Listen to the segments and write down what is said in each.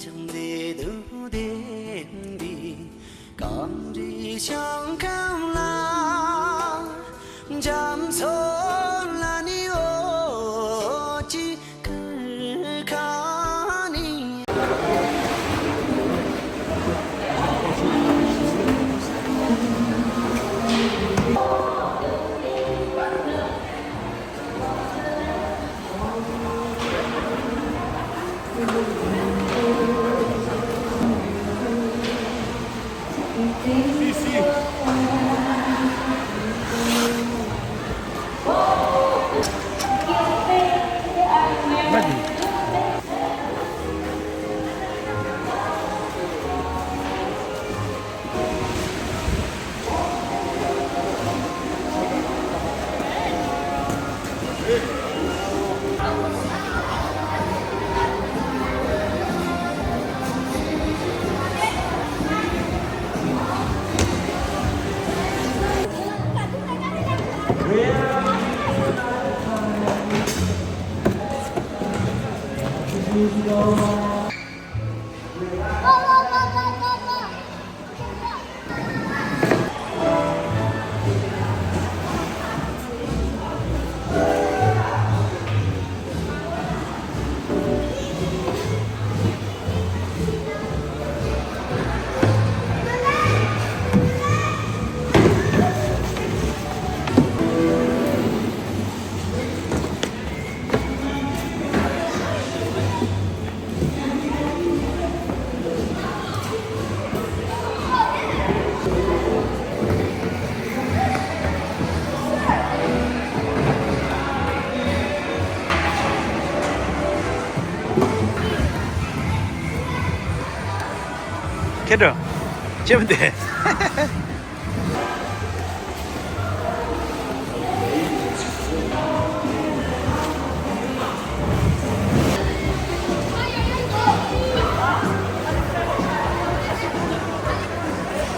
chẳng để đâu đến đi cảm gì chẳng cam la jam so la ni o chi kani 캐들 재면 돼.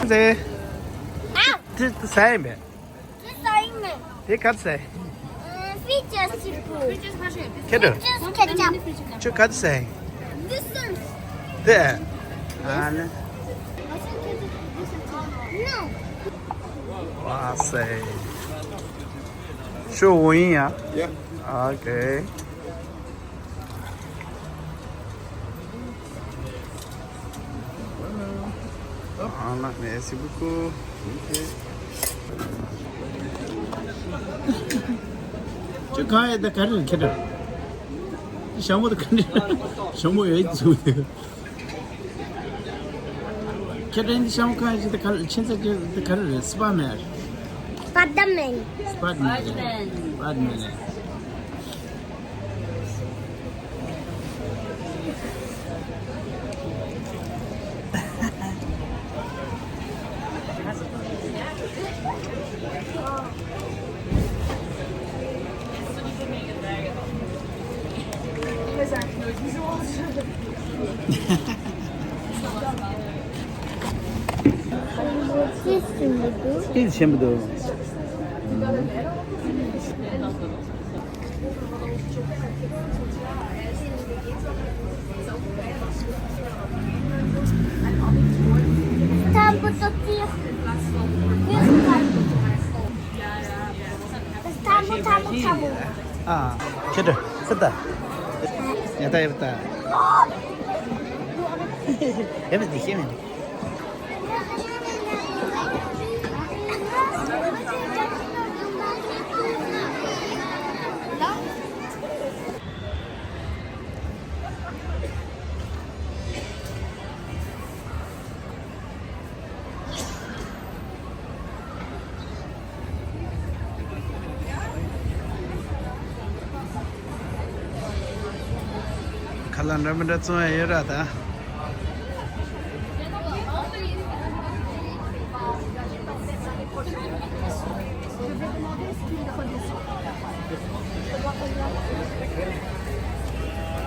네. Dit zijn we. Dit kan zijn. Frietjes. 캐들. Ketchup. 저 kan zijn. Dessert. 네. 아, 네. No. 와塞. 쇼윈이야? Yeah. 오케이. Voilà, merci beaucoup. 저 가에다 가르는 캐들. 샤모도 근데 샤모 왜 주대? 캐들인데 샤모 가에다 가르 진짜 저 가르 스파메. Spiderman. 스파드맨. Dit 전부 다. 다음부터 뛰어. 타보. 아, 캐들. 썼다. 야다 해봤다. 해봤지. 칼란라 맨다 좀 여라다.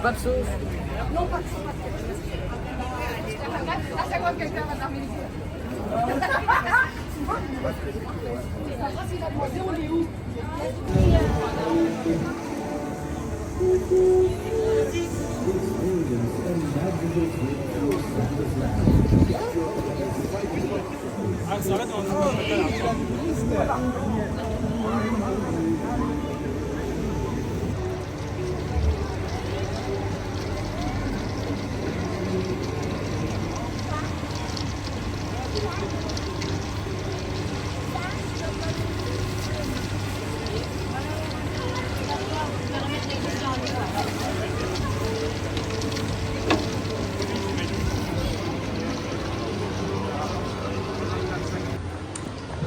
Pas de sauce. Non, pas de sauce. À chaque fois que quelqu'un va dormir ici. On est où? Thank you.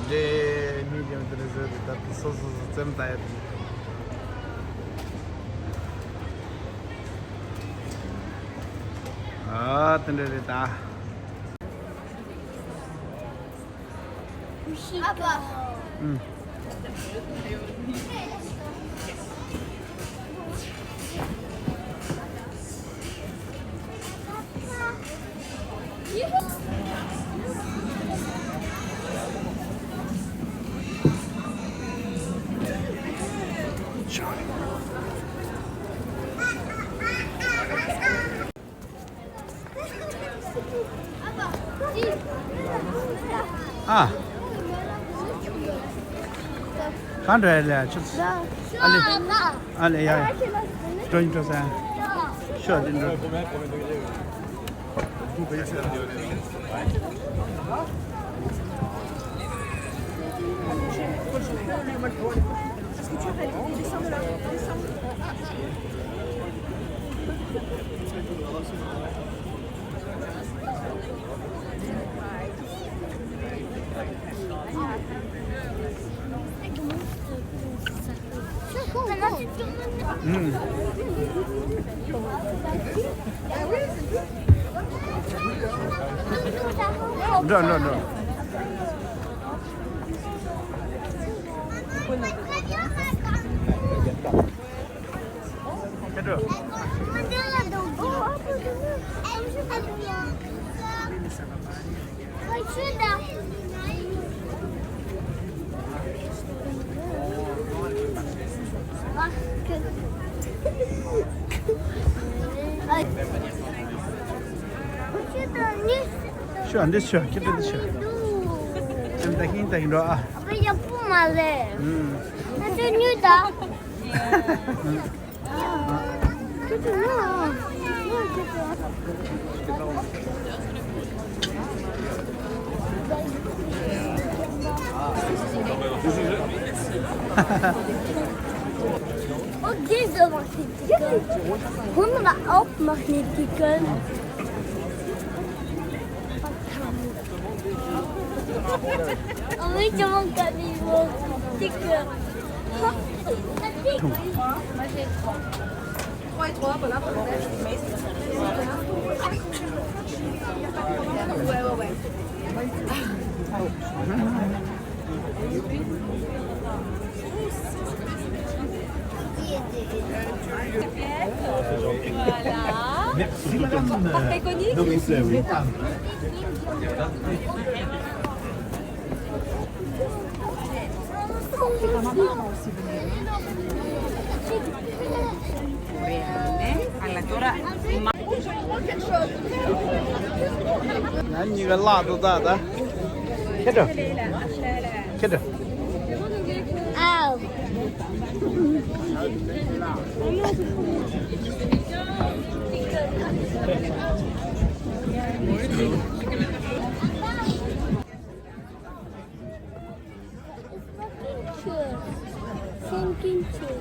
이제 medium 들어서 다 소스 좀 따야 돼. 아, 든든하다. 아빠. 응. 아, 간다래. 알레 야. 좀 줘서. 쉬어 좀. No. Kedua. Şu anda şu, kita şu. Em takin doa. Apa yang pumale? Nanti nyuda. Kita no. Und diese Magnetiken. 100 auch Magnetiken. Ôi cho con cả đi vô chiếc kìa. Merci madame. Parfait connu. Donc c'est oui. Alla tora 난 이거 라도 다다. kedua. Kedua. Au. Thinking too.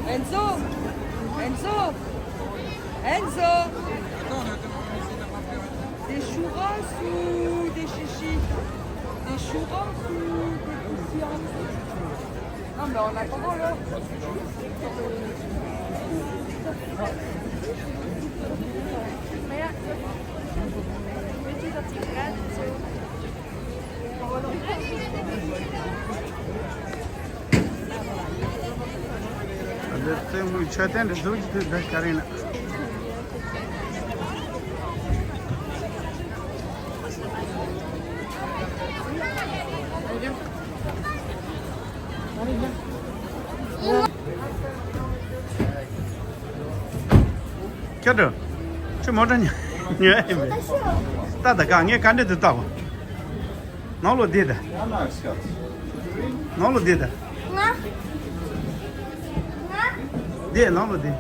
Enzo. Des churros ou des chichis? Des churros ou des poussières? Non mais en attendant là. Adesso mi c'è tempo di carina. 看着，这毛着你，你爱没？大的干，你干的都大不？哪路地的？哪路地的？啊啊！地哪路地？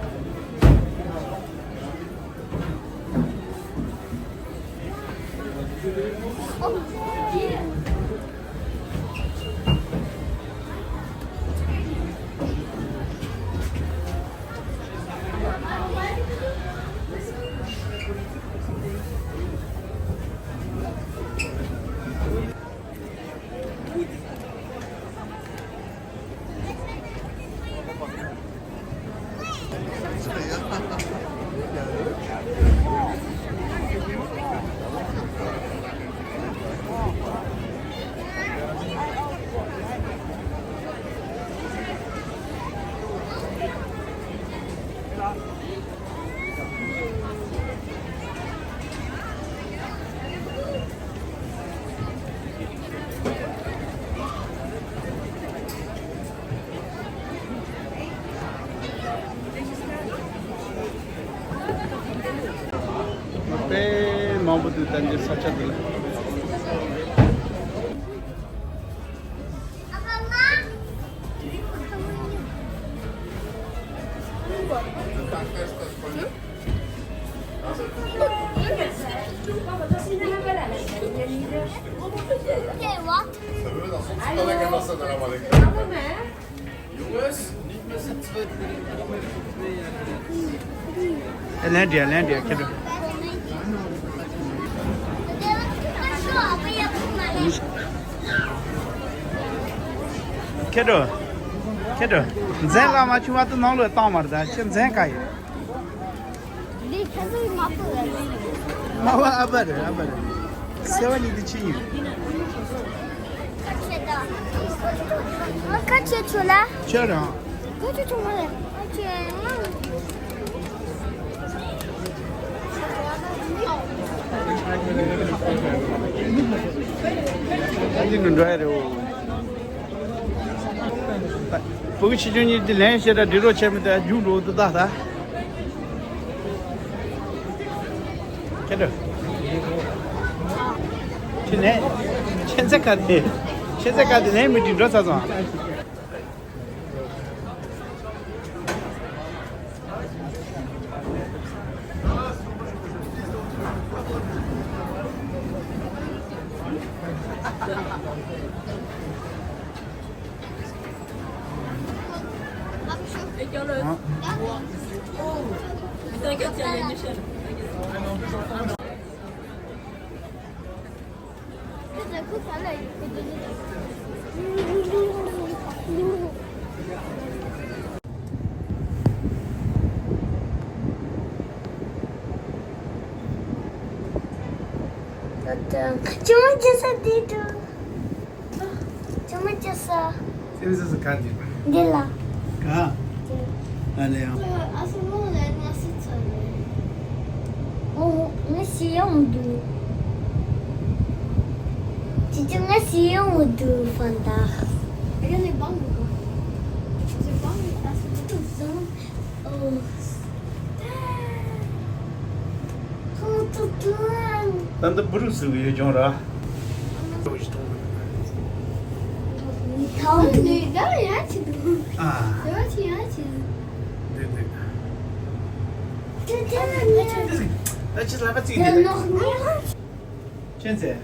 被毛不都单就啥吃的了？阿爸妈。给我。 两点，看着。看着，咱拉嘛去嘛都哪路打嘛的，现在干。你看这个马不人。马哇阿伯的，小娃你的亲友。我看清楚了。晓得。看清楚了，而且你弄出来的哦。不过其中你的联系的这种前面的牛肉都打的。看着。现在干的人没听着啥子啊？Cuma jasa itu. Cuma jasa. Sini sekali. Dia lah. Kah? Ada yang. Asal mula nasi cari. Oh, nasi yang tu. Cincin nasi yang tu Fanta. Ada ni bang juga. Si bang asal tu zon. Oh. Kamu tu tuan. Tanda burus ya jora. Tahu ni dah ya cikgu. Ah. Dah ya cikgu. Dek. Dia jangan ni. Dah cerita apa sih? Dia nak ni. Cincin.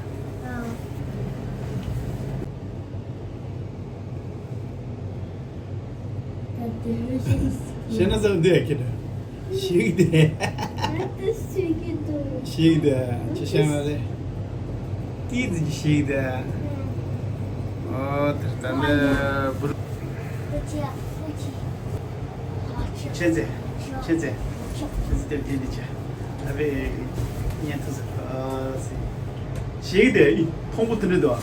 Şuna zaman diyor ki de. Şimdi. Şimdi. Çeşmede. Tiz şimdi. O tırtanda bu. Çeze. Çeze de bildice. Abi niyetsiz. Şimdi. Komutunu da.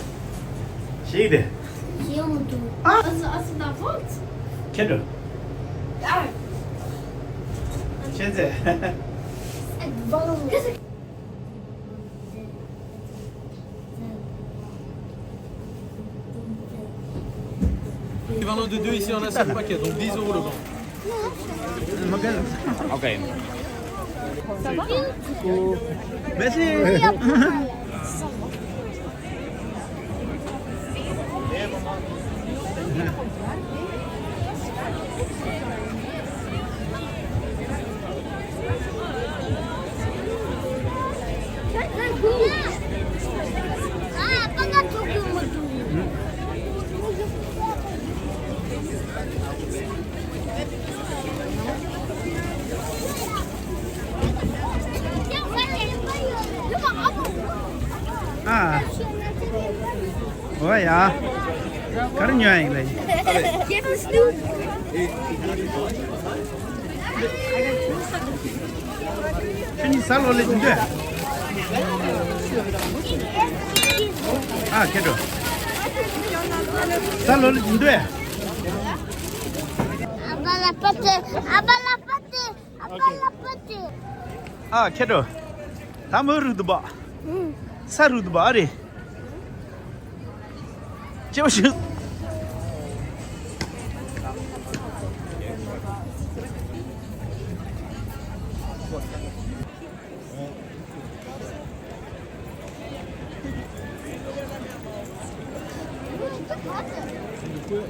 Şimdi. Asıl da volt. Kendo. Çeze. L'équivalent de 2 ici on a 5 paquets, donc 10 € le banc. Maganda. Ok. Merci. 아, 아빠가 저기 뭐 À, ôi à, cái nó nhảy này. Cái gì sao lên chưa? À, cái rồi. Sao lên chưa? 아빠 라파트, 아빠 라파트, 아빠 라파트. À, cái rồi. Tao mới rửa được bỏ. 응. Sao rửa được bỏ đi? Chéo chứ.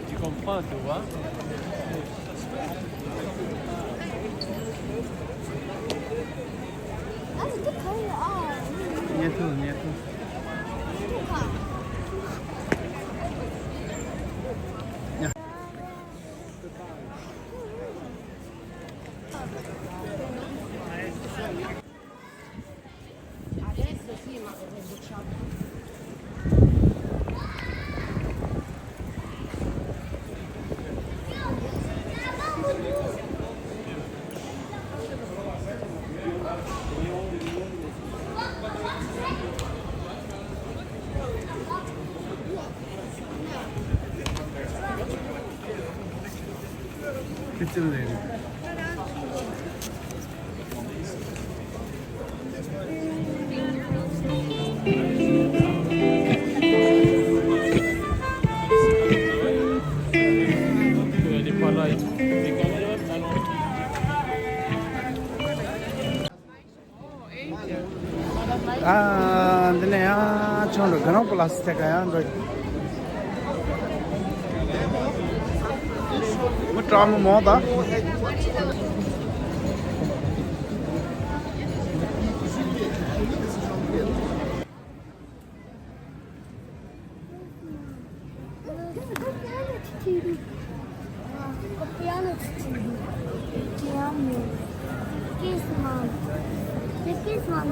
Tu comprends, tu vois? Nhẹ thôi, nhẹ thôi. 끝을 내리. Elle est pas là et tout. Mais quand même, allons. À, thế này á, cho được cái nóc plastic á, rồi. Mất tròn một món đó. Copiano Titiri. Ti amo. Kiss mom. Kiss mom.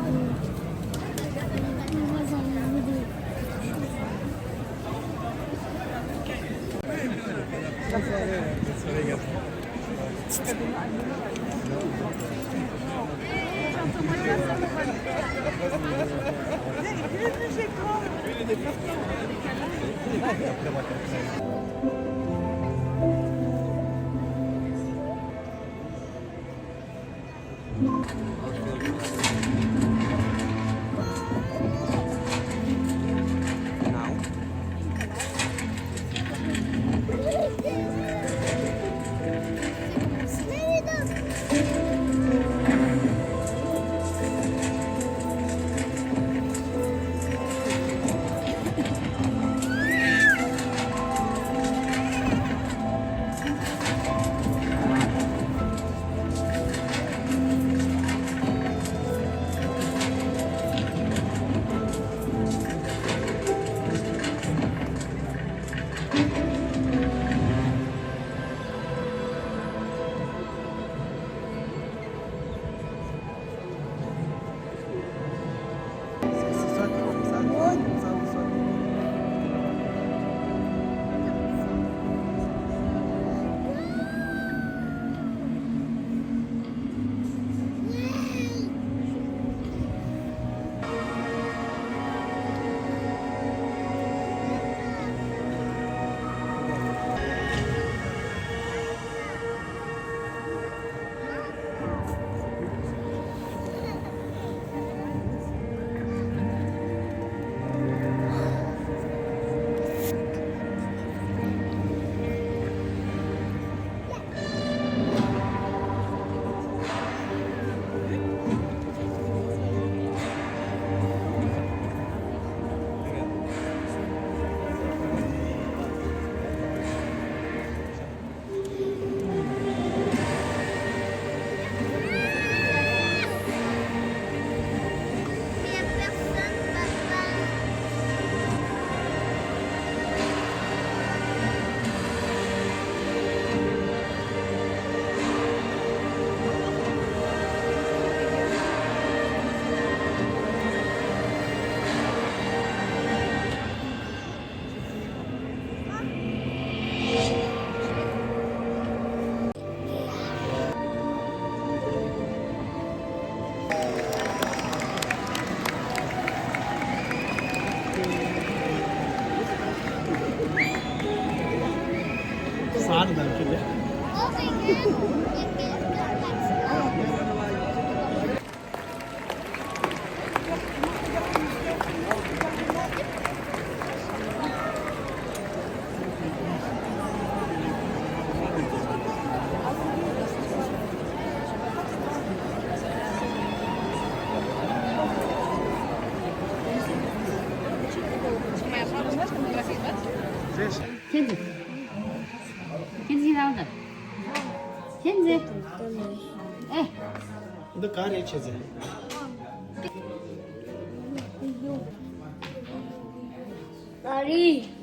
kenzi kenzi 나온다 kenzi 너 가래 쳐서. 다리.